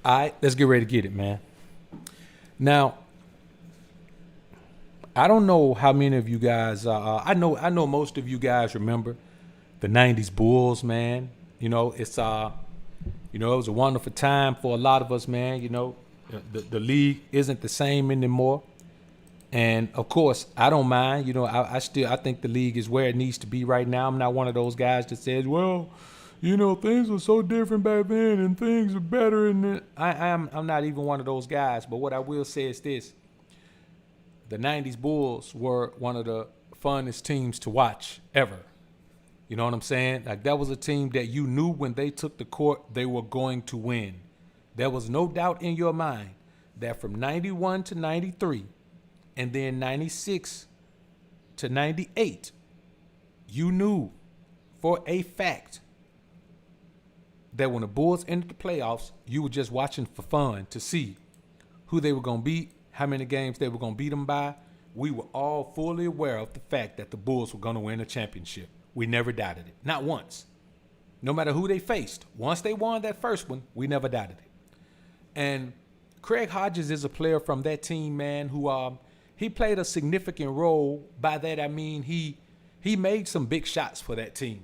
All right, let's get ready to get it, man. Now, I don't know how many of you guys. I know most of you guys remember the '90s Bulls, man. It was a wonderful time for a lot of us, man. The league isn't the same anymore, and of course, I don't mind. I think the league is where it needs to be right now. I'm not one of those guys that says, well, things were so different back then and things are better. And I'm not even one of those guys. But what I will say is this: the '90s Bulls were one of the funnest teams to watch ever. You know what I'm saying? Like, that was a team that you knew when they took the court, they were going to win. There was no doubt in your mind that from 91 to 93 and then 96 to 98, you knew for a fact that when the Bulls entered the playoffs, you were just watching for fun to see who they were going to beat, how many games they were going to beat them by. We were all fully aware of the fact that the Bulls were going to win a championship. We never doubted it. Not once. No matter who they faced. Once they won that first one, we never doubted it. And Craig Hodges is a player from that team, man, who he played a significant role. By that I mean he made some big shots for that team.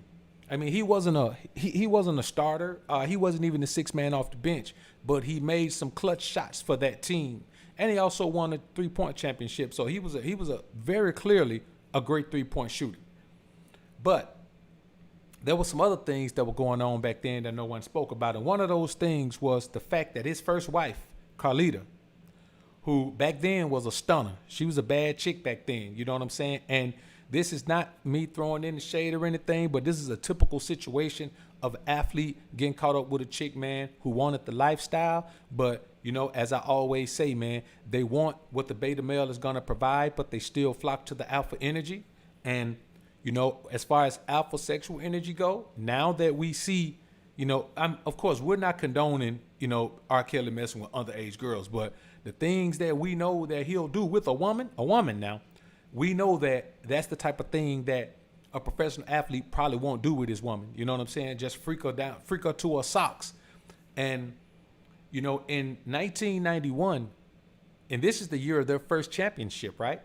I mean, he wasn't a starter. He wasn't even the sixth man off the bench, but he made some clutch shots for that team. And he also won a 3-point championship. So he was a very clearly a great 3-point shooter. But there were some other things that were going on back then that no one spoke about. And one of those things was the fact that his first wife, Carlita, who back then was a stunner. She was a bad chick back then. You know what I'm saying? And this is not me throwing in the shade or anything, but this is a typical situation of an athlete getting caught up with a chick, man, who wanted the lifestyle. But, as I always say, man, they want what the beta male is going to provide, but they still flock to the alpha energy. And as far as alpha sexual energy go, now that we see, of course, we're not condoning, R. Kelly messing with underage girls, but the things that we know that he'll do with a woman now, we know that that's the type of thing that a professional athlete probably won't do with his woman. You know what I'm saying? Just freak her to her socks. And, in 1991, and this is the year of their first championship, right?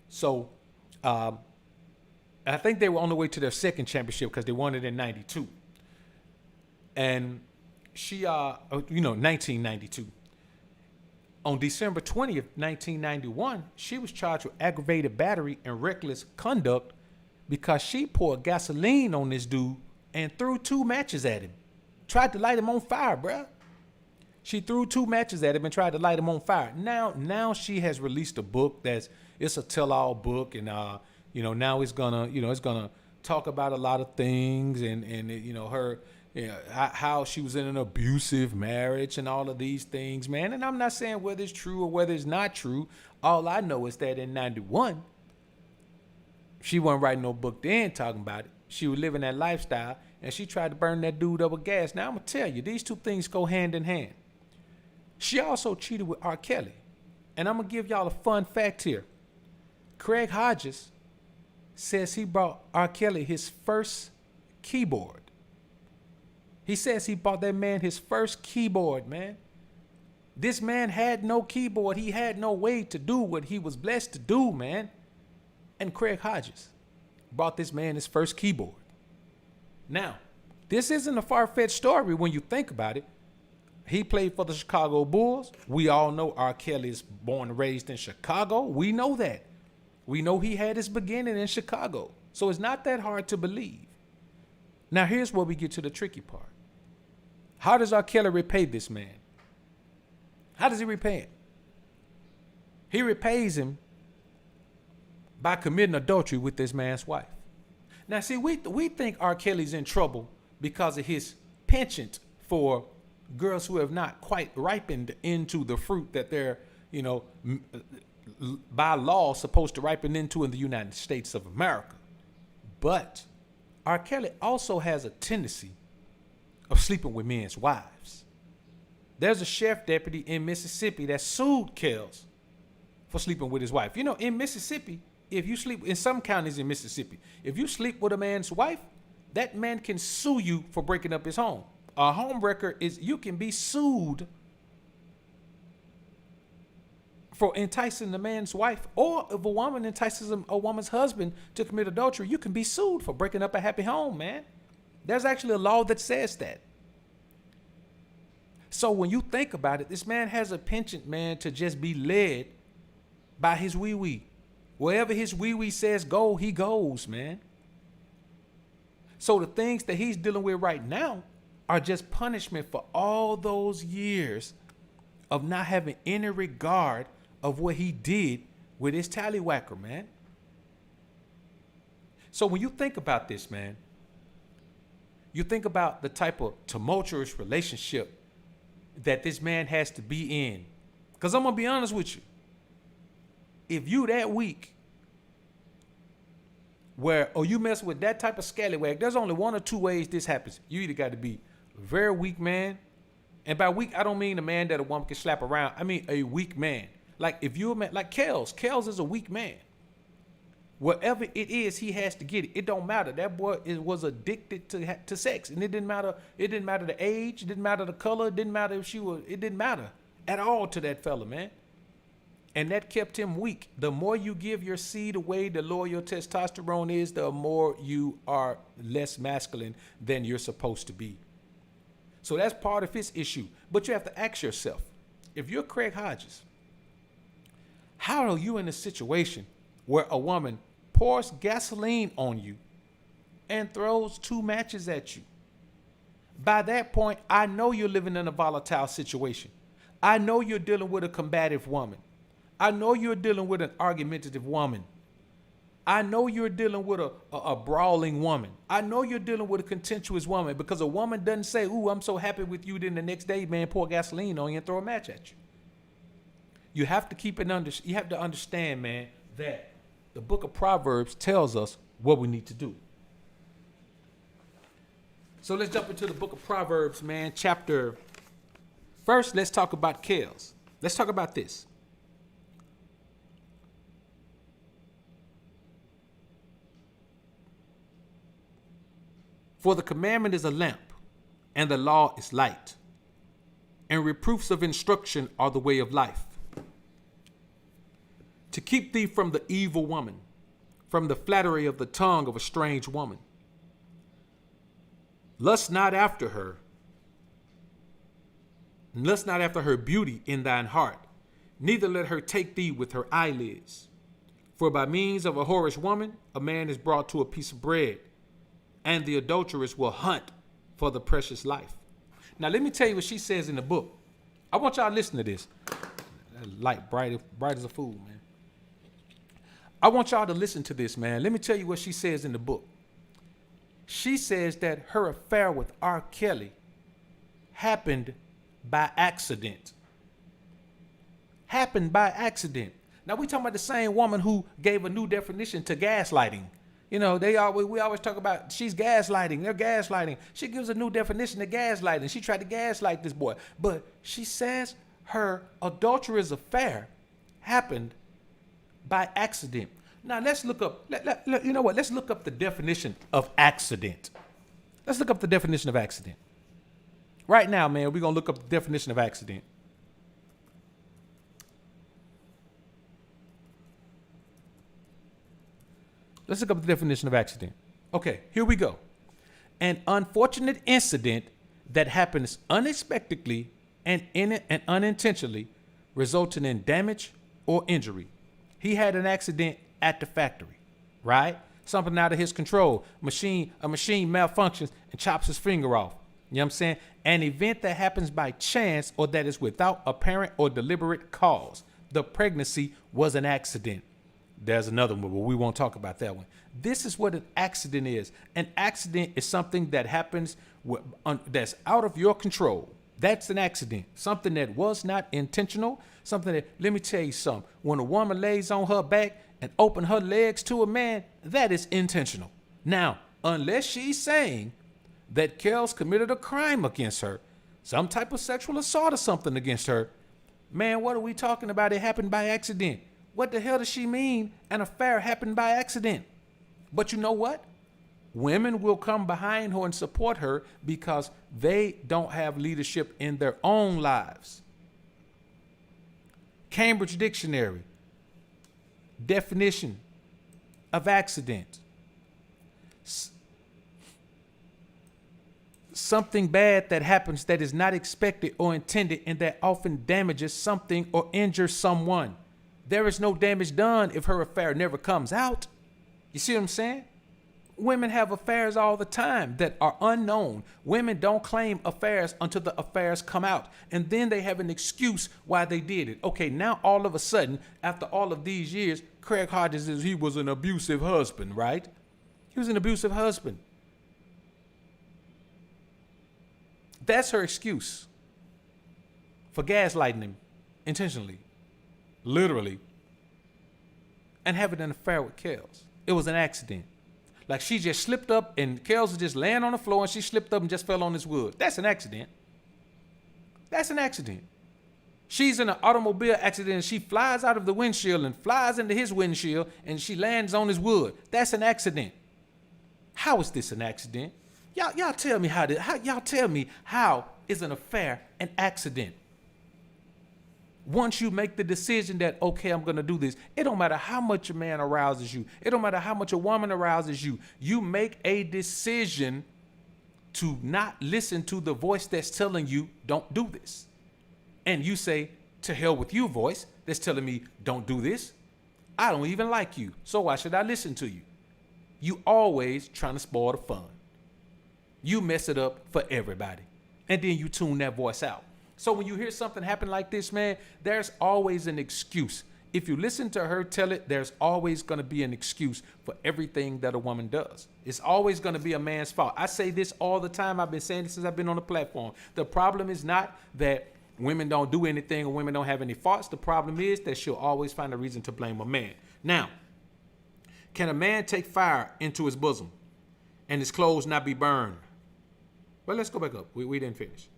So, I think they were on the way to their second championship because they won it in 92. And she, 1992. On December 20th, 1991, she was charged with aggravated battery and reckless conduct because she poured gasoline on this dude and threw 2 matches at him. Tried to light him on fire, bruh. She threw 2 matches at him and tried to light him on fire. Now she has released a book it's a tell-all book, and now it's gonna talk about a lot of things and her, how she was in an abusive marriage and all of these things, man. And I'm not saying whether it's true or whether it's not true. All I know is that in 91, she wasn't writing no book then talking about it. She was living that lifestyle, and she tried to burn that dude up with gas. Now I'm gonna tell you, these two things go hand in hand. She also cheated with R. Kelly, and I'm gonna give y'all a fun fact here. Craig Hodges says he bought R. Kelly his first keyboard. He says he bought that man his first keyboard, man. This man had no keyboard. He had no way to do what he was blessed to do, man. And Craig Hodges bought this man his first keyboard. Now, this isn't a far-fetched story when you think about it. He played for the Chicago Bulls. We all know R. Kelly is born and raised in Chicago. We know that. We know he had his beginning in Chicago. So it's not that hard to believe. Now, here's where we get to the tricky part. How does R. Kelly repay this man? How does he repay him? He repays him by committing adultery with this man's wife. Now, see, we think R. Kelly's in trouble because of his penchant for girls who have not quite ripened into the fruit that they're, by law supposed to ripen into in the United States of America. But R. Kelly also has a tendency of sleeping with men's wives. There's a sheriff deputy in Mississippi that sued Kells for sleeping with his wife. In Mississippi, if you sleep in some counties in Mississippi, if you sleep with a man's wife, that man can sue you for breaking up his home. A home wrecker you can be sued for enticing a man's wife, or if a woman entices a woman's husband to commit adultery, you can be sued for breaking up a happy home, man. There's actually a law that says that. So when you think about it, this man has a penchant, man, to just be led by his wee-wee. Wherever his wee-wee says go, he goes, man. So the things that he's dealing with right now are just punishment for all those years of not having any regard of what he did with his tallywhacker, man. So when you think about this, man, you think about the type of tumultuous relationship that this man has to be in. Because I'm going to be honest with you. If you that weak, or you mess with that type of scallywag, there's only one or two ways this happens. You either got to be a very weak man. And by weak, I don't mean a man that a woman can slap around. I mean a weak man. Like if you're a man, like Kels is a weak man. Whatever it is, he has to get it. It don't matter. That boy was addicted to sex, and it didn't matter. It didn't matter the age. It didn't matter the color. It didn't matter if she was. It didn't matter at all to that fella, man. And that kept him weak. The more you give your seed away, the lower your testosterone is, the more you are less masculine than you're supposed to be. So that's part of his issue. But you have to ask yourself, if you're Craig Hodges, how are you in a situation where a woman pours gasoline on you and throws 2 matches at you? By that point, I know you're living in a volatile situation. I know you're dealing with a combative woman. I know you're dealing with an argumentative woman. I know you're dealing with a brawling woman. I know you're dealing with a contentious woman, because a woman doesn't say, ooh, I'm so happy with you, then the next day, man, pour gasoline on you and throw a match at you. You have to you have to understand, man, that the book of Proverbs tells us what we need to do. So let's jump into the book of Proverbs, man, First, let's talk about Kels. Let's talk about this. For the commandment is a lamp, and the law is light, and reproofs of instruction are the way of life. To keep thee from the evil woman, from the flattery of the tongue of a strange woman. Lust not after her beauty in thine heart, neither let her take thee with her eyelids. For by means of a whorish woman, a man is brought to a piece of bread, and the adulteress will hunt for the precious life. Now, let me tell you what she says in the book. I want y'all to listen to this. That light, bright as a fool, man. I want y'all to listen to this, man. Let me tell you what she says in the book. She says that her affair with R. Kelly happened by accident. Happened by accident. Now, we talking about the same woman who gave a new definition to gaslighting. You know, we always talk about she's gaslighting. They're gaslighting. She gives a new definition to gaslighting. She tried to gaslight this boy. But she says her adulterous affair happened by accident. Now, let's look up, you know what? Let's look up the definition of accident. Let's look up the definition of accident. Right now, man, we're going to look up the definition of accident. Let's look up the definition of accident. Okay, here we go. An unfortunate incident that happens unexpectedly and unintentionally, resulting in damage or injury. He had an accident at the factory, right? Something out of his control. A machine malfunctions and chops his finger off. You know what I'm saying? An event that happens by chance or that is without apparent or deliberate cause. The pregnancy was an accident. There's another one, but we won't talk about that one. This is what an accident is. An accident is something that happens that's out of your control. That's an accident. Something that was not intentional. Something that, let me tell you something. When a woman lays on her back and open her legs to a man, that is intentional. Now, unless she's saying that Kels committed a crime against her, some type of sexual assault or something against her, man, what are we talking about? It happened by accident. What the hell does she mean an affair happened by accident? But you know what? Women will come behind her and support her because they don't have leadership in their own lives. Cambridge Dictionary. Definition of accident. Something bad that happens that is not expected or intended and that often damages something or injures someone. There is no damage done if her affair never comes out. You see what I'm saying? Women have affairs all the time that are unknown. Women don't claim affairs until the affairs come out. And then they have an excuse why they did it. Okay, now all of a sudden, after all of these years, Craig Hodges says he was an abusive husband, right? He was an abusive husband. That's her excuse for gaslighting him intentionally, literally, and having an affair with Kels. It was an accident. Like she just slipped up and Kels was just laying on the floor and she slipped up and just fell on his wood. That's an accident. That's an accident. She's in an automobile accident and she flies out of the windshield and flies into his windshield and she lands on his wood. That's an accident. How is this an accident? Y'all tell me how is an affair an accident? Once you make the decision that, okay, I'm going to do this, it don't matter how much a man arouses you. It don't matter how much a woman arouses you. You make a decision to not listen to the voice that's telling you, don't do this. And you say, to hell with you, voice that's telling me, don't do this. I don't even like you, so why should I listen to you? You always trying to spoil the fun. You mess it up for everybody. And then you tune that voice out. So when you hear something happen like this, man, there's always an excuse. If you listen to her tell it, there's always going to be an excuse for everything that a woman does. It's always going to be a man's fault. I say this all the time. I've been saying this since I've been on the platform. The problem is not that women don't do anything or women don't have any faults. The problem is that she'll always find a reason to blame a man. Now, can a man take fire into his bosom and his clothes not be burned? Well, let's go back up. We didn't finish.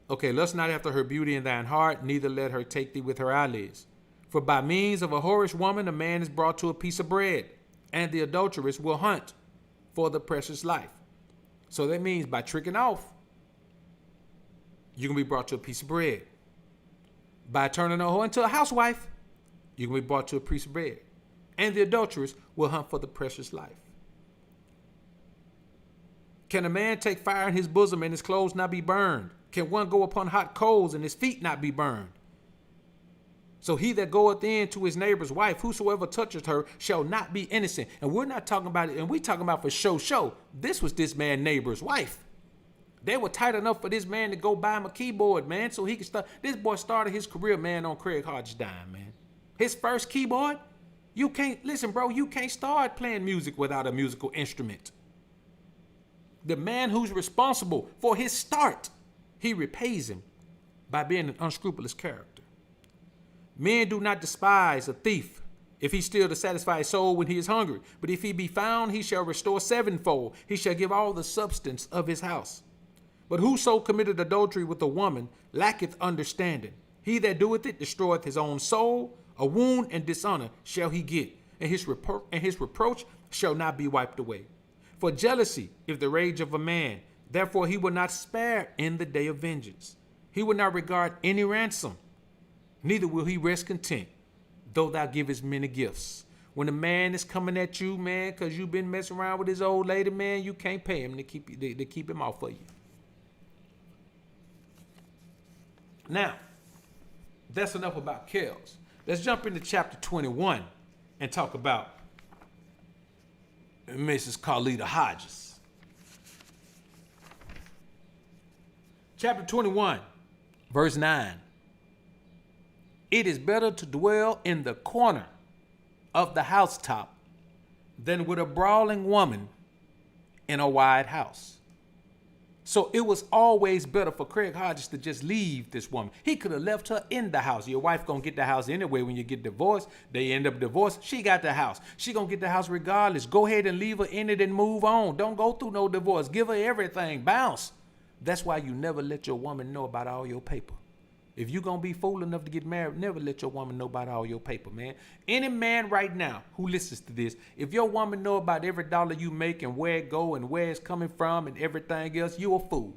Okay, lust not after her beauty in thine heart, neither let her take thee with her eyelids. For by means of a whorish woman, a man is brought to a piece of bread, and the adulteress will hunt for the precious life. So that means by tricking off, you're going to be brought to a piece of bread. By turning a whore into a housewife, you're going to be brought to a piece of bread. And the adulteress will hunt for the precious life. Can a man take fire in his bosom and his clothes not be burned? Can one go upon hot coals and his feet not be burned? So he that goeth in to his neighbor's wife, whosoever toucheth her, shall not be innocent. And we're not talking about it, and we're talking about for show. This was this man's neighbor's wife. They were tight enough for this man to go buy him a keyboard, man, so he could start. This boy started his career, man, on Craig Hodges' dime, man. His first keyboard, you can't start playing music without a musical instrument. The man who's responsible for his start, he repays him by being an unscrupulous character. Men do not despise a thief if he steal to satisfy his soul when he is hungry. But if he be found, he shall restore sevenfold. He shall give all the substance of his house. But whoso committed adultery with a woman lacketh understanding. He that doeth it destroyeth his own soul. A wound and dishonor shall he get, and his reproach shall not be wiped away. For jealousy is the rage of a man. Therefore he will not spare in the day of vengeance. He will not regard any ransom. Neither will he rest content, though thou givest many gifts. When a man is coming at you, man, because you've been messing around with his old lady, man, you can't pay him to keep him off for you. Now, that's enough about Kels. Let's jump into chapter 21 and talk about Mrs. Carlita Hodges. Chapter 21, verse 9. It is better to dwell in the corner of the housetop than with a brawling woman in a wide house. So it was always better for Craig Hodges to just leave this woman. He could have left her in the house. Your wife gonna get the house anyway. When you get divorced, they end up divorced. She got the house. She gonna get the house regardless. Go ahead and leave her in it and move on. Don't go through no divorce. Give her everything. Bounce. That's why you never let your woman know about all your paper. If you're going to be fool enough to get married, never let your woman know about all your paper, man. Any man right now who listens to this, if your woman know about every dollar you make and where it go and where it's coming from and everything else, you a fool.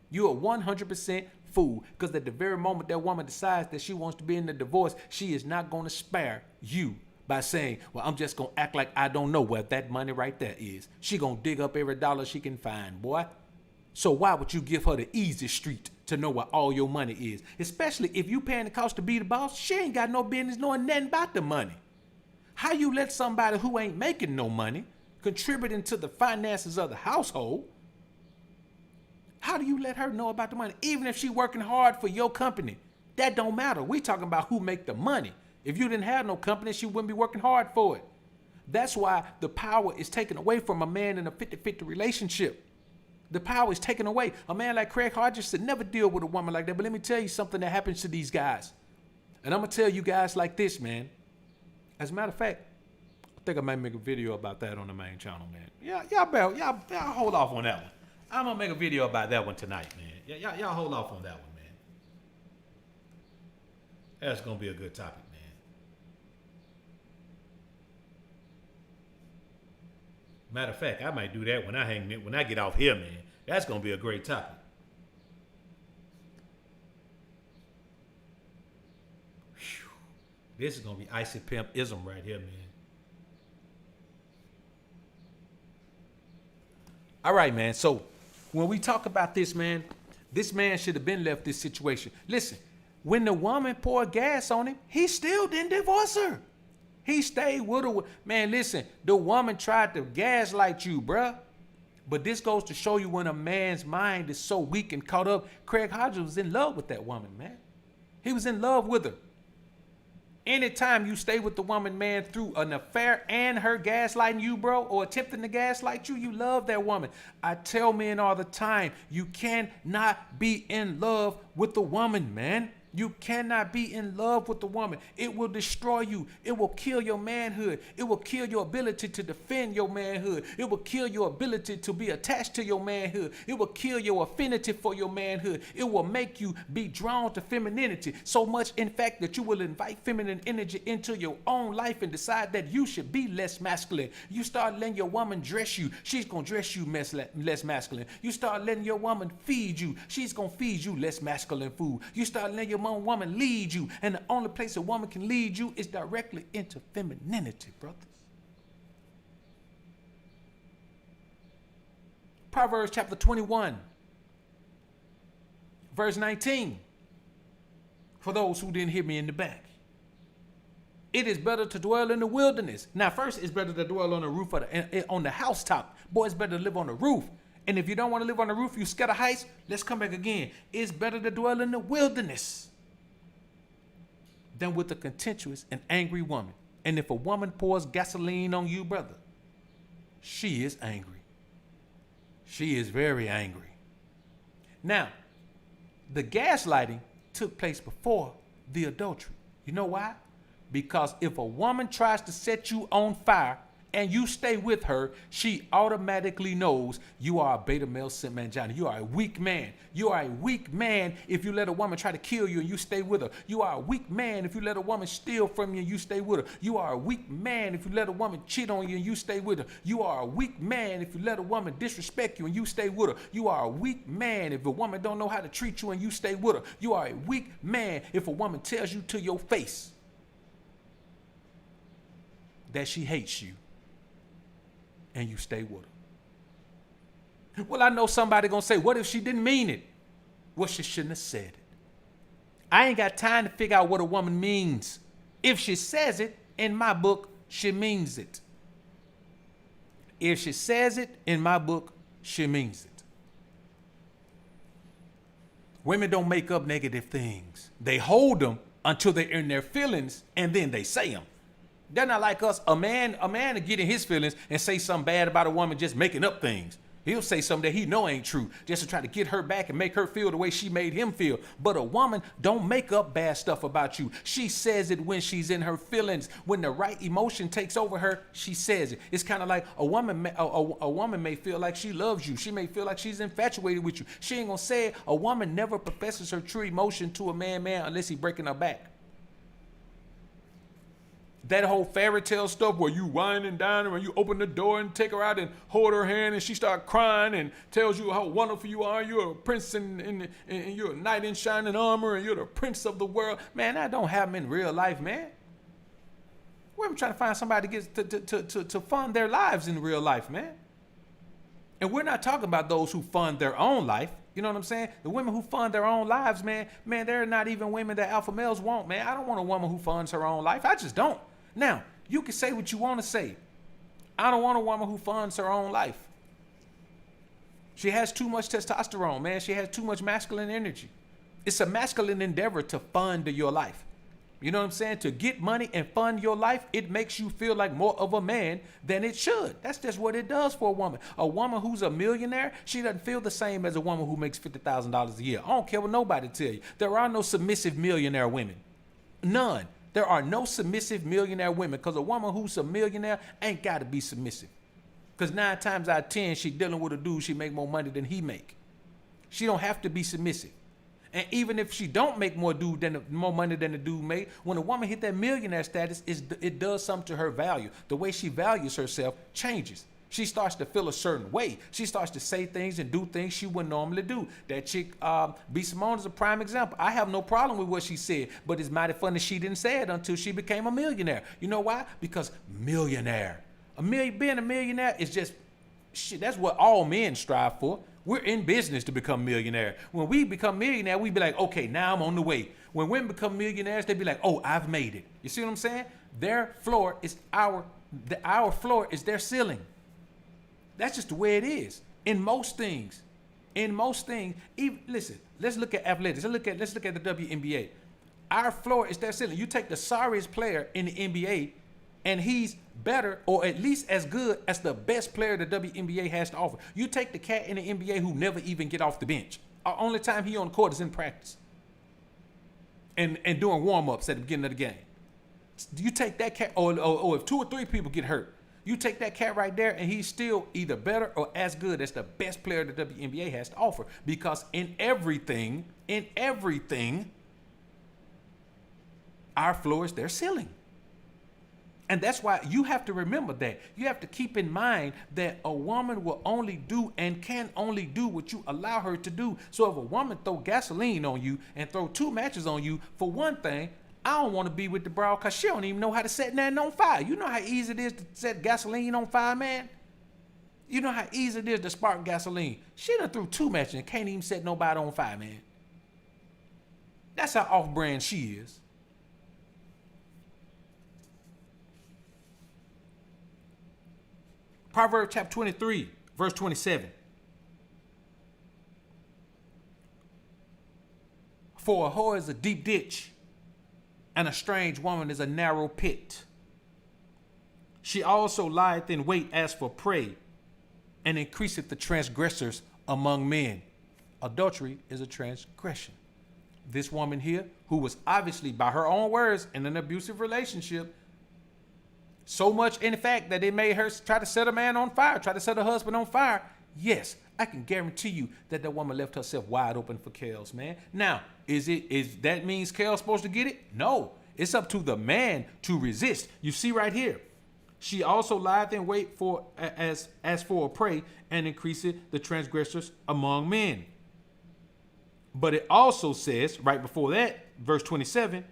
You a 100% fool. Because at the very moment that woman decides that she wants to be in the divorce, she is not going to spare you by saying, well, I'm just going to act like I don't know where that money right there is. She going to dig up every dollar she can find, boy. So why would you give her the easy street to know where all your money is? Especially if you paying the cost to be the boss, she ain't got no business knowing nothing about the money. How you let somebody who ain't making no money contributing to the finances of the household, how do you let her know about the money? Even if she working hard for your company, that don't matter. We talking about who make the money. If you didn't have no company, she wouldn't be working hard for it. That's why the power is taken away from a man in a 50-50 relationship. The power is taken away. A man like Craig Hodges should never deal with a woman like that. But let me tell you something that happens to these guys. And I'm going to tell you guys like this, man. As a matter of fact, I think I might make a video about that on the main channel, man. Y'all hold off on that one. I'm going to make a video about that one tonight, man. Y'all hold off on that one, man. That's going to be a good topic, man. Matter of fact, I might do that when I get off here, man. That's going to be a great topic. Whew. This is going to be icy pimp-ism right here, man. All right, man. So when we talk about this man should have been left this situation. Listen, when the woman poured gas on him, he still didn't divorce her. He stayed with her. Man, listen, the woman tried to gaslight you, bruh. But this goes to show you when a man's mind is so weak and caught up. Craig Hodges was in love with that woman, man. He was in love with her. Anytime you stay with the woman, man, through an affair and her gaslighting you, bro, or attempting to gaslight you, you love that woman. I tell men all the time, you cannot be in love with the woman, man. You cannot be in love with the woman. It will destroy you. It will kill your manhood. It will kill your ability to defend your manhood. It will kill your ability to be attached to your manhood. It will kill your affinity for your manhood. It will make you be drawn to femininity so much, in fact, that you will invite feminine energy into your own life and decide that you should be less masculine. You start letting your woman dress you. She's going to dress you less masculine. You start letting your woman feed you. She's going to feed you less masculine food. You start letting your woman lead you, and the only place a woman can lead you is directly into femininity, brothers. Proverbs chapter 21, verse 19. For those who didn't hear me in the back. It is better to dwell in the wilderness. Now, first, it's better to dwell on the roof on the housetop. Boy, it's better to live on the roof. And if you don't want to live on the roof, you scatter heights. Let's come back again. It's better to dwell in the wilderness than with a contentious and angry woman. And if a woman pours gasoline on you, brother, she is angry. She is very angry. Now, the gaslighting took place before the adultery. You know why? Because if a woman tries to set you on fire and you stay with her, she automatically knows you are a beta male simp mangina. You are a weak man. You are a weak man if you let a woman try to kill you and you stay with her. You are a weak man if you let a woman steal from you and you stay with her. You are a weak man if you let a woman cheat on you and you stay with her. You are a weak man if you let a woman disrespect you and you stay with her. You are a weak man if a woman don't know how to treat you and you stay with her. You are a weak man if a woman tells you to your face that she hates you and you stay with her. Well, I know somebody gonna say, what if she didn't mean it? Well, she shouldn't have said it. I ain't got time to figure out what a woman means. If she says it, in my book, she means it. If she says it, in my book, she means it. Women don't make up negative things. They hold them until they're in their feelings and then they say them. They're not like us. A man to get in his feelings and say something bad about a woman just making up things. He'll say something that he know ain't true just to try to get her back and make her feel the way she made him feel. But a woman don't make up bad stuff about you. She says it when she's in her feelings. When the right emotion takes over her, she says it. It's kind of like a woman may feel like she loves you. She may feel like she's infatuated with you. She ain't gonna say it. A woman never professes her true emotion to a man unless he's breaking her back. That whole fairy tale stuff where you wine and dine her and you open the door and take her out and hold her hand and she start crying and tells you how wonderful you are. You're a prince and you're a knight in shining armor and you're the prince of the world. Man, that don't happen in real life, man. We're trying to find somebody to fund their lives in real life, man. And we're not talking about those who fund their own life. You know what I'm saying? The women who fund their own lives, man, they're not even women that alpha males want, man. I don't want a woman who funds her own life. I just don't. Now, you can say what you want to say. I don't want a woman who funds her own life. She has too much testosterone, man. She has too much masculine energy. It's a masculine endeavor to fund your life. You know what I'm saying? To get money and fund your life, it makes you feel like more of a man than it should. That's just what it does for a woman. A woman who's a millionaire, she doesn't feel the same as a woman who makes $50,000 a year. I don't care what nobody tell you. There are no submissive millionaire women. None. There are no submissive millionaire women because a woman who's a millionaire ain't got to be submissive. Because 9 times out of 10, she dealing with a dude, she make more money than he make. She don't have to be submissive. And even if she don't make more money than the dude made, when a woman hit that millionaire status, it does something to her value. The way she values herself changes. She starts to feel a certain way. She starts to say things and do things she wouldn't normally do. That chick, B. Simone, is a prime example. I have no problem with what she said, but it's mighty funny she didn't say it until she became a millionaire. You know why? Because millionaire. Being a millionaire is just, shit, that's what all men strive for. We're in business to become millionaire. When we become millionaire, we be like, okay, now I'm on the way. When women become millionaires, they be like, oh, I've made it. You see what I'm saying? Their floor is our floor is their ceiling. That's just the way it is. In most things, even, listen, let's look at athletics. Let's look at the WNBA. Our floor is their ceiling. You take the sorriest player in the NBA, and he's better or at least as good as the best player the WNBA has to offer. You take the cat in the NBA who never even get off the bench. The only time he on the court is in practice and doing warm-ups at the beginning of the game. You take that cat, or if 2 or 3 people get hurt, you take that cat right there and he's still either better or as good as the best player the WNBA has to offer. Because in everything, our floor is their ceiling. And that's why you have to remember that. You have to keep in mind that a woman will only do and can only do what you allow her to do. So if a woman throw gasoline on you and throw 2 matches on you, for one thing, I don't want to be with the broad because she don't even know how to set nothing on fire. You know how easy it is to set gasoline on fire, man? You know how easy it is to spark gasoline. She done threw 2 matches and can't even set nobody on fire, man. That's how off-brand she is. Proverbs chapter 23, verse 27. For a whore is a deep ditch, and a strange woman is a narrow pit. She also lieth in wait as for prey, and increaseth the transgressors among men. Adultery is a transgression. This woman here, who was obviously, by her own words, in an abusive relationship, so much, in fact, that it made her try to set a man on fire, try to set her husband on fire. Yes, I can guarantee you that woman left herself wide open for Kels, man. Now, is that means Kels supposed to get it? No, it's up to the man to resist. You see right here, she also lieth in wait for as for a prey, and increaseth the transgressors among men. But it also says right before that, verse 27,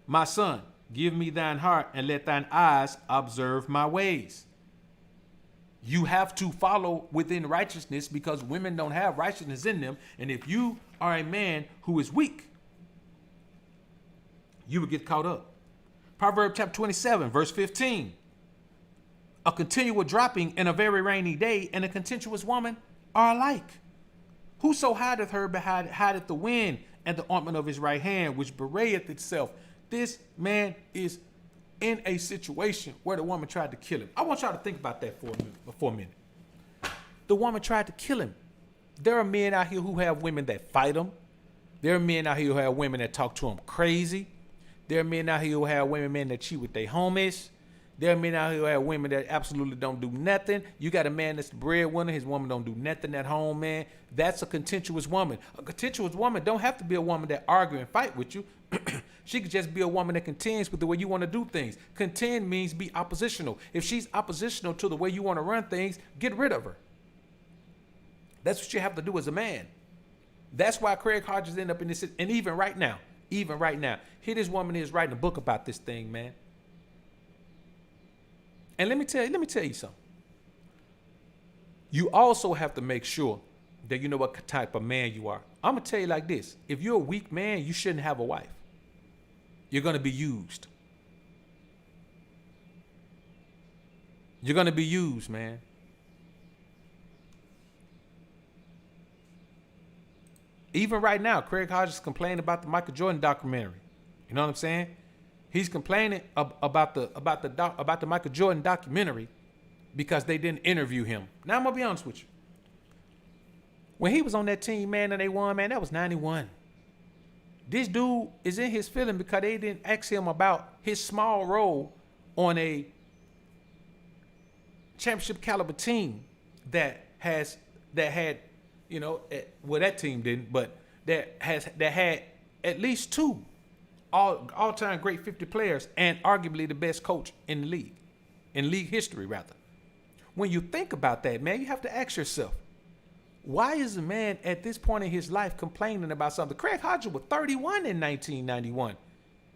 my son, give me thine heart, and let thine eyes observe my ways. You have to follow within righteousness because women don't have righteousness in them. And if you are a man who is weak, you will get caught up. Proverbs chapter 27, verse 15. A continual dropping in a very rainy day and a contentious woman are alike. Whoso hideth her hideth the wind, and the ointment of his right hand, which bewrayeth itself. This man is in a situation where the woman tried to kill him. I want y'all to think about that for a minute. The woman tried to kill him. There are men out here who have women that fight them. There are men out here who have women that talk to them crazy. There are men out here who have women that cheat with their homies. There are men out here who have women that absolutely don't do nothing. You got a man that's the breadwinner. His woman don't do nothing at home, man. That's a contentious woman. A contentious woman don't have to be a woman that argue and fight with you. She could just be a woman that contends with the way you want to do things. Contend means be oppositional. If she's oppositional to the way you want to run things, get rid of her. That's what you have to do as a man. That's why Craig Hodges ended up in this. And even right now, here this woman is writing a book about this thing, man. And let me tell you something. You also have to make sure that you know what type of man you are. I'm going to tell you like this. If you're a weak man, you shouldn't have a wife. You're going to be used. You're going to be used, man. Even right now, Craig Hodges complaining about the Michael Jordan documentary. You know what I'm saying? He's complaining about the Michael Jordan documentary because they didn't interview him. Now, I'm going to be honest with you. When he was on that team, man, and they won, man, that was 91. This dude is in his feeling because they didn't ask him about his small role on a championship caliber team that had, you know, well, that team didn't, but that had at least two all-time great 50 players and arguably the best coach in the league, in league history, rather. When you think about that, man, you have to ask yourself, why is a man at this point in his life complaining about something? Craig Hodges was 31 in 1991.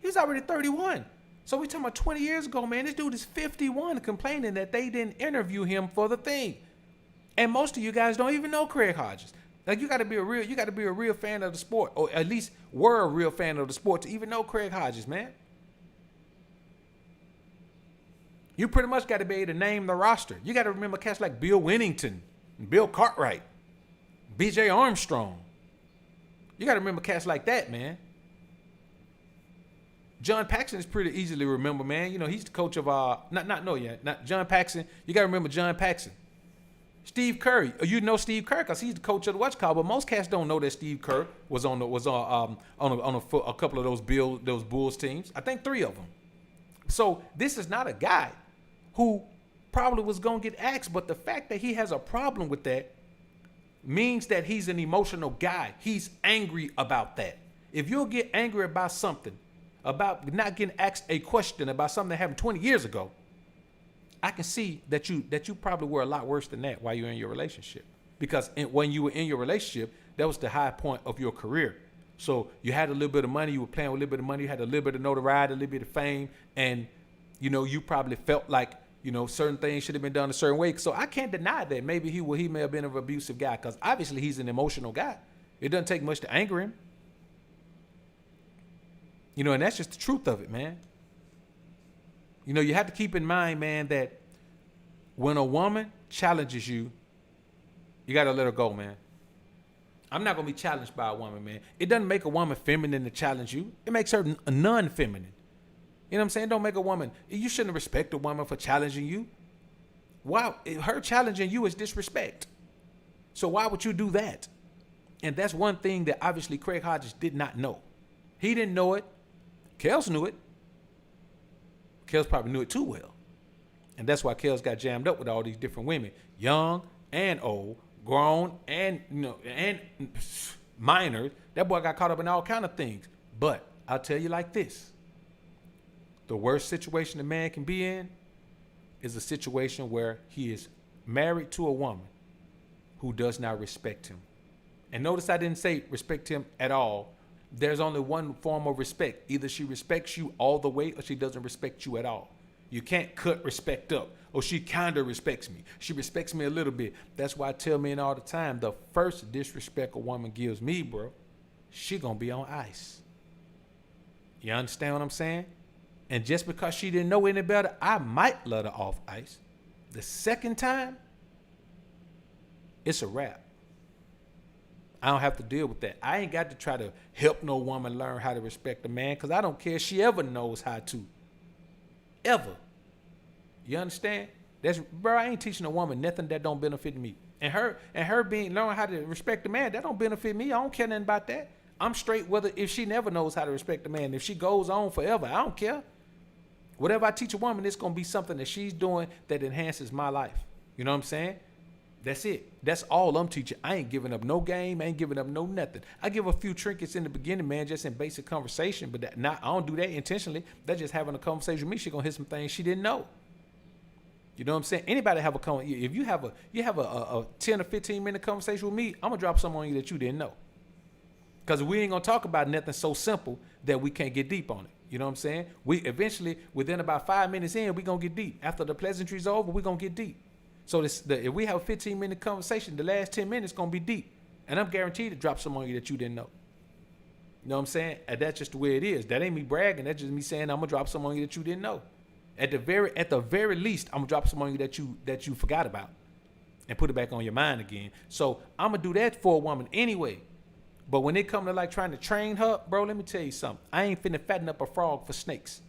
He was already 31. So we talking about 20 years ago, man. This dude is 51 complaining that they didn't interview him for the thing. And most of you guys don't even know Craig Hodges. Like, you got to be a real fan of the sport, or at least were a real fan of the sport to even know Craig Hodges, man. You pretty much got to be able to name the roster. You got to remember cats like Bill Winnington, Bill Cartwright, B.J. Armstrong. You got to remember cats like that, man. John Paxson is pretty easily remember, man. You know, he's the coach of not John Paxson. You got to remember John Paxson. Steve Kerr, you know Steve Kerr because he's the coach of the watch call, but most cats don't know that Steve Kerr was on a couple of those Bulls teams. I think 3 of them. So this is not a guy who probably was gonna get axed, but the fact that he has a problem with that means that he's an emotional guy. He's angry about that. If you'll get angry about something, about not getting asked a question about something that happened 20 years ago, I can see that you probably were a lot worse than that while you were in your relationship. Because when you were in your relationship, that was the high point of your career. So you had a little bit of money, you were playing with a little bit of money, you had a little bit of notoriety, a little bit of fame, and you know, you probably felt like, you know, certain things should have been done a certain way. So I can't deny that maybe he may have been an abusive guy, because obviously he's an emotional guy. It doesn't take much to anger him. You know, and that's just the truth of it, man. You know, you have to keep in mind, man, that when a woman challenges you, you got to let her go, man. I'm not going to be challenged by a woman, man. It doesn't make a woman feminine to challenge you. It makes her non-feminine. You know what I'm saying? Don't make a woman. You shouldn't respect a woman for challenging you. Why? Her challenging you is disrespect. So why would you do that? And that's one thing that obviously Craig Hodges did not know. He didn't know it. Kels knew it. Kels probably knew it too well. And that's why Kels got jammed up with all these different women, young and old, grown and, you know, and minor. That boy got caught up in all kind of things. But I'll tell you like this. The worst situation a man can be in is a situation where he is married to a woman who does not respect him. And notice I didn't say respect him at all. There's only one form of respect. Either she respects you all the way or she doesn't respect you at all. You can't cut respect up. Oh, she kind of respects me. She respects me a little bit. That's why I tell men all the time, the first disrespect a woman gives me, bro, she gonna be on ice. You understand what I'm saying? And just because she didn't know any better, I might let her off ice. The second time, it's a wrap. I don't have to deal with that. I ain't got to try to help no woman learn how to respect a man, because I don't care if she ever knows how to. Ever. You understand? Bro, I ain't teaching a woman nothing that don't benefit me. And her learning how to respect a man, that don't benefit me. I don't care nothing about that. I'm straight whether if she never knows how to respect a man. If she goes on forever, I don't care. Whatever I teach a woman, it's going to be something that she's doing that enhances my life. You know what I'm saying? That's it. That's all I'm teaching. I ain't giving up no game. I ain't giving up no nothing. I give a few trinkets in the beginning, man, just in basic conversation. But I don't do that intentionally. That's just having a conversation with me. She gonna hit some things she didn't know. You know what I'm saying? Anybody have a conversation? If you have a 10 or 15-minute conversation with me, I'm gonna drop something on you that you didn't know. Because we ain't gonna talk about nothing so simple that we can't get deep on it. You know what I'm saying? We eventually, within about 5 minutes in, we gonna get deep. After the pleasantry's over, we gonna get deep. So if we have a 15-minute conversation, the last 10 minutes going to be deep. And I'm guaranteed to drop some on you that you didn't know. You know what I'm saying? And that's just the way it is. That ain't me bragging. That's just me saying I'm going to drop some on you that you didn't know. At the very least, I'm going to drop some on you that you forgot about and put it back on your mind again. So I'm going to do that for a woman anyway. But when it comes to like trying to train her, bro, let me tell you something. I ain't finna fatten up a frog for snakes.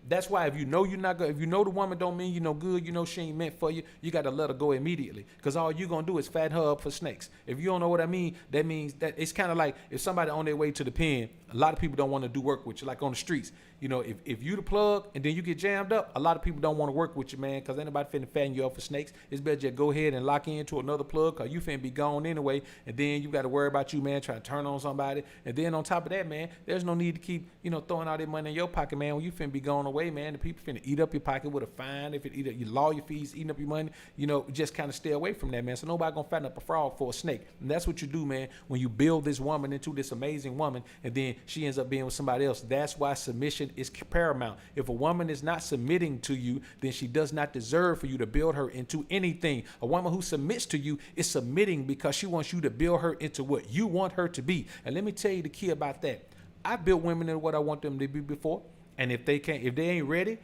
That's why if you know you're not good, if you know the woman don't mean you no good, you know she ain't meant for you, you got to let her go immediately. Because all you're going to do is fatten her up for snakes. If you don't know what I mean, that means that it's kind of like if somebody on their way to the pen, a lot of people don't want to do work with you, like on the streets. You know, if you the plug and then you get jammed up, a lot of people don't want to work with you, man, because ain't nobody finna fatten you up for snakes. It's better just go ahead and lock into another plug because you finna be gone anyway. And then you got to worry about you, man, trying to turn on somebody. And then on top of that, man, there's no need to keep, throwing all that money in your pocket, man, when you finna be going away, man. The people finna eat up your pocket with a fine. If it eat up your lawyer fees, eating up your money, just kind of stay away from that, man. So nobody gonna fatten up a frog for a snake. And that's what you do, man, when you build this woman into this amazing woman and then she ends up being with somebody else. That's why submission is paramount. If a woman is not submitting to you, then she does not deserve for you to build her into anything. A woman who submits to you is submitting because she wants you to build her into what you want her to be. And let me tell you the key about that. I built women into what I want them to be before. And if they ain't ready,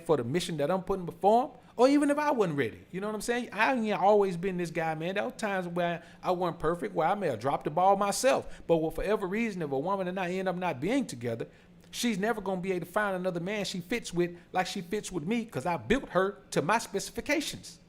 for the mission that I'm putting before them, or even if I wasn't ready, you know what I'm saying? I ain't always been this guy, man. There were times where I wasn't perfect, where I may have dropped the ball myself. But for whatever reason, if a woman and I end up not being together, she's never going to be able to find another man she fits with like she fits with me because I built her to my specifications.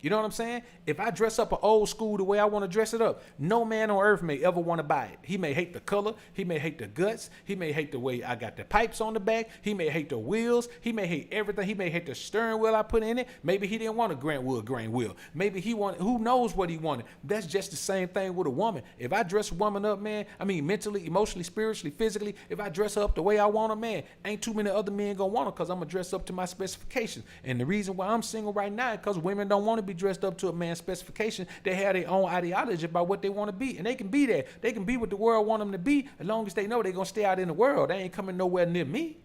You know what I'm saying? If I dress up an old school the way I want to dress it up, no man on earth may ever want to buy it. He may hate the color. He may hate the guts. He may hate the way I got the pipes on the back. He may hate the wheels. He may hate everything. He may hate the steering wheel I put in it. Maybe he didn't want a grain wheel. Maybe he wanted, who knows what he wanted. That's just the same thing with a woman. If I dress a woman up, man, I mean mentally, emotionally, spiritually, physically, if I dress her up the way I want her, man, ain't too many other men gonna want her because I'm gonna dress up to my specifications. And the reason why I'm single right now is because women don't want to be dressed up to a man's specification. They have their own ideology about what they want to be, and they can be there. They can be what the world want them to be as long as they know they're gonna stay out in the world. They ain't coming nowhere near me.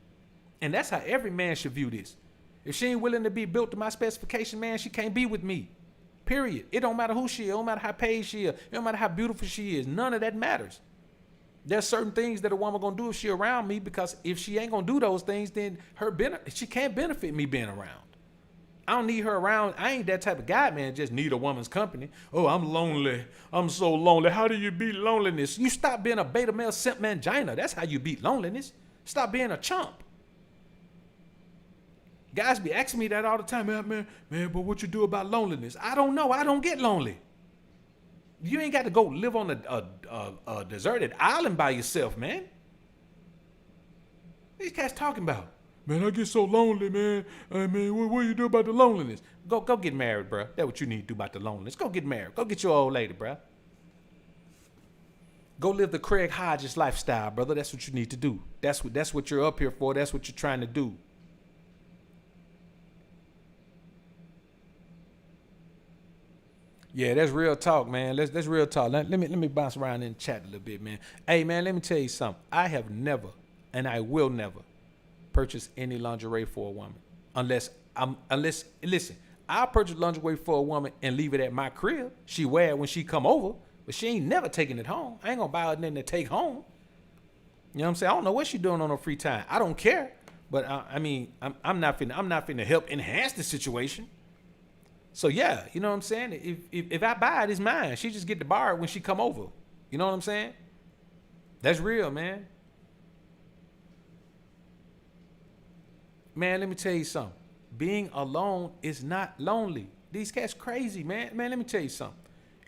And that's how every man should view this. If she ain't willing to be built to my specification, man, she can't be with me. Period. It don't matter who she is. It don't matter how paid she is. It don't matter how beautiful she is. None of that matters. There's certain things that a woman gonna do if she around me, because if she ain't gonna do those things, then she can't benefit me being around. I don't need her around. I ain't that type of guy, man. Just need a woman's company. Oh, I'm lonely. I'm so lonely. How do you beat loneliness? You stop being a beta male simp mangina. That's how you beat loneliness. Stop being a chump. Guys be asking me that all the time. Man, but what you do about loneliness? I don't know. I don't get lonely. You ain't got to go live on a deserted island by yourself, man. These guys talking about? Man, I get so lonely, man. What you do about the loneliness? Go get married, bro. That's what you need to do about the loneliness. Go get married. Go get your old lady, bro. Go live the Craig Hodges lifestyle, brother. That's what you need to do. That's what you're up here for. That's what you're trying to do. Yeah, that's real talk, man. That's real talk. Let me bounce around and chat a little bit, man. Hey, man, let me tell you something. I have never, and I will never, purchase any lingerie for a woman unless listen, I'll purchase lingerie for a woman and leave it at my crib. She wear it when she come over, but she ain't never taking it home. I ain't gonna buy her nothing to take home. You know what I'm saying? I don't know what she doing on her free time. I don't care, but I'm not finna help enhance the situation. So yeah, you know what I'm saying? If I buy it, it's mine. She just get to borrow it when she come over. You know what I'm saying? That's real, man. Man, let me tell you something. Being alone is not lonely. These cats crazy, man. Man, let me tell you something.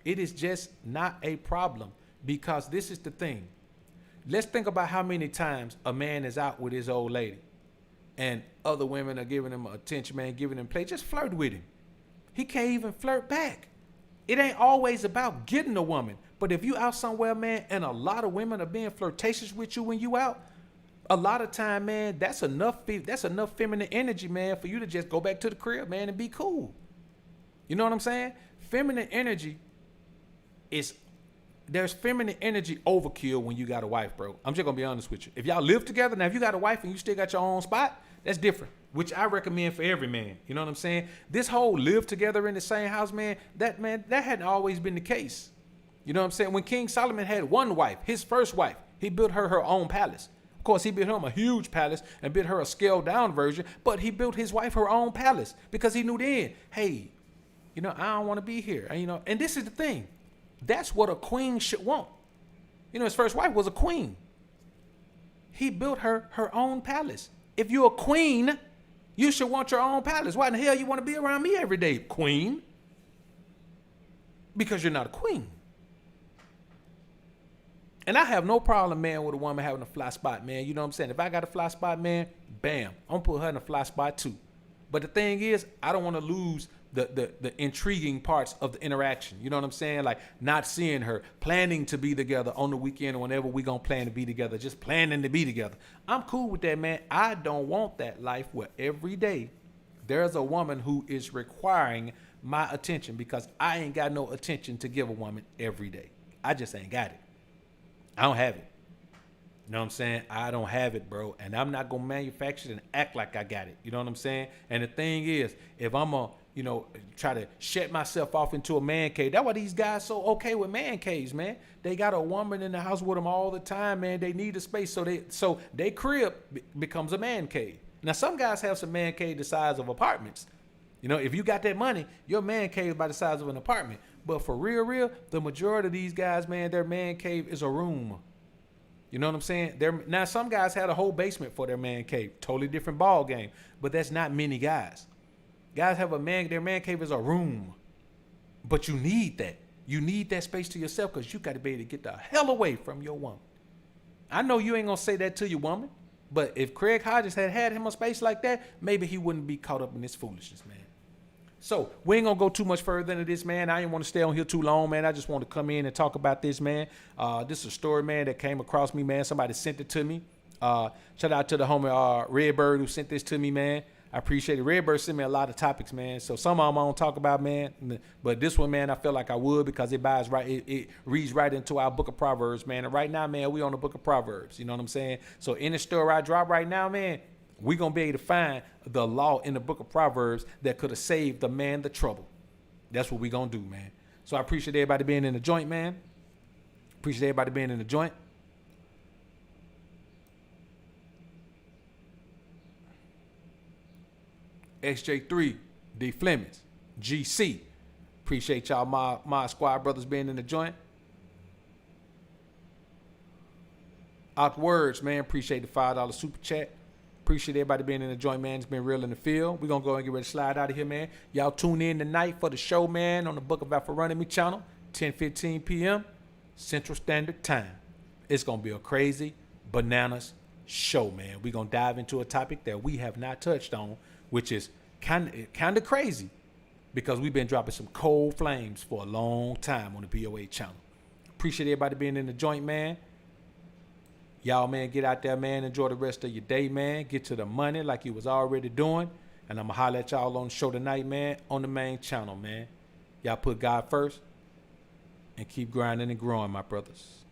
It is just not a problem, because this is the thing. Let's think about how many times a man is out with his old lady and other women are giving him attention, man, giving him play. Just flirt with him. He can't even flirt back. It ain't always about getting a woman. But if you out somewhere, man, and a lot of women are being flirtatious with you when you out, a lot of time, man, that's enough feminine energy, man, for you to just go back to the crib, man, and be cool. You know what I'm saying? Feminine energy there's feminine energy overkill when you got a wife, bro. I'm just gonna be honest with you. If y'all live together, now if you got a wife and you still got your own spot, that's different, which I recommend for every man. You know what I'm saying? This whole live together in the same house, man, that hadn't always been the case. You know what I'm saying? When King Solomon had one wife, his first wife, he built her own palace. Of course, he built him a huge palace and built her a scaled down version, but he built his wife her own palace because he knew then, hey, you know, I don't want to be here. And, you know, and this is the thing. That's what a queen should want. You know, his first wife was a queen. He built her own palace. If you're a queen, you should want your own palace. Why in the hell you want to be around me every day, queen? Because you're not a queen. And I have no problem, man, with a woman having a fly spot, man. You know what I'm saying? If I got a fly spot, man, bam, I'm going to put her in a fly spot too. But the thing is, I don't want to lose the intriguing parts of the interaction. You know what I'm saying? Like not seeing her, planning to be together on the weekend or whenever we going to plan to be together, just planning to be together. I'm cool with that, man. I don't want that life where every day there's a woman who is requiring my attention because I ain't got no attention to give a woman every day. I just ain't got it. I don't have it. You know what I'm saying? I don't have it, bro. And I'm not going to manufacture it and act like I got it. You know what I'm saying? And the thing is, if I'm going to, you know, try to shut myself off into a man cave, that's why these guys so okay with man caves, man. They got a woman in the house with them all the time, man. They need a space. So they crib becomes a man cave. Now, some guys have some man cave the size of apartments. You know, if you got that money, your man cave is by the size of an apartment. But for real, the majority of these guys, man, their man cave is a room. You know what I'm saying? Now, some guys had a whole basement for their man cave. Totally different ball game. But that's not many guys. Guys have their man cave is a room. But you need that. You need that space to yourself because you got to be able to get the hell away from your woman. I know you ain't going to say that to your woman. But if Craig Hodges had him a space like that, maybe he wouldn't be caught up in this foolishness, man. So we ain't gonna go too much further into this, man. I didn't want to stay on here too long, man. I just want to come in and talk about this, man. This is a story, man, that came across me, man. Somebody sent it to me. Shout out to the homie Redbird who sent this to me, man. I appreciate it. Redbird sent me a lot of topics, man. So some of them I don't talk about, man. But this one, man, I feel like I would because it reads right into our book of Proverbs, man. And right now, man, we on the book of Proverbs. You know what I'm saying? So in the story I drop right now, man, we're going to be able to find the law in the book of Proverbs that could have saved the man the trouble. That's what we're going to do, man. So I appreciate everybody being in the joint, man. Appreciate everybody being in the joint. XJ3, D Flemings, GC. Appreciate y'all, my squad brothers being in the joint. Out words, man. Appreciate the $5 super chat. Appreciate everybody being in the joint, man. It's been real in the field. We're going to go and get ready to slide out of here, man. Y'all tune in tonight for the show, man, on the Book of Alpharonomy channel, 10:15 p.m. Central Standard Time. It's going to be a crazy, bananas show, man. We're going to dive into a topic that we have not touched on, which is kind of crazy because we've been dropping some cold flames for a long time on the BOA channel. Appreciate everybody being in the joint, man. Y'all, man, get out there, man. Enjoy the rest of your day, man. Get to the money like you was already doing. And I'm going to holler at y'all on the show tonight, man, on the main channel, man. Y'all put God first and keep grinding and growing, my brothers.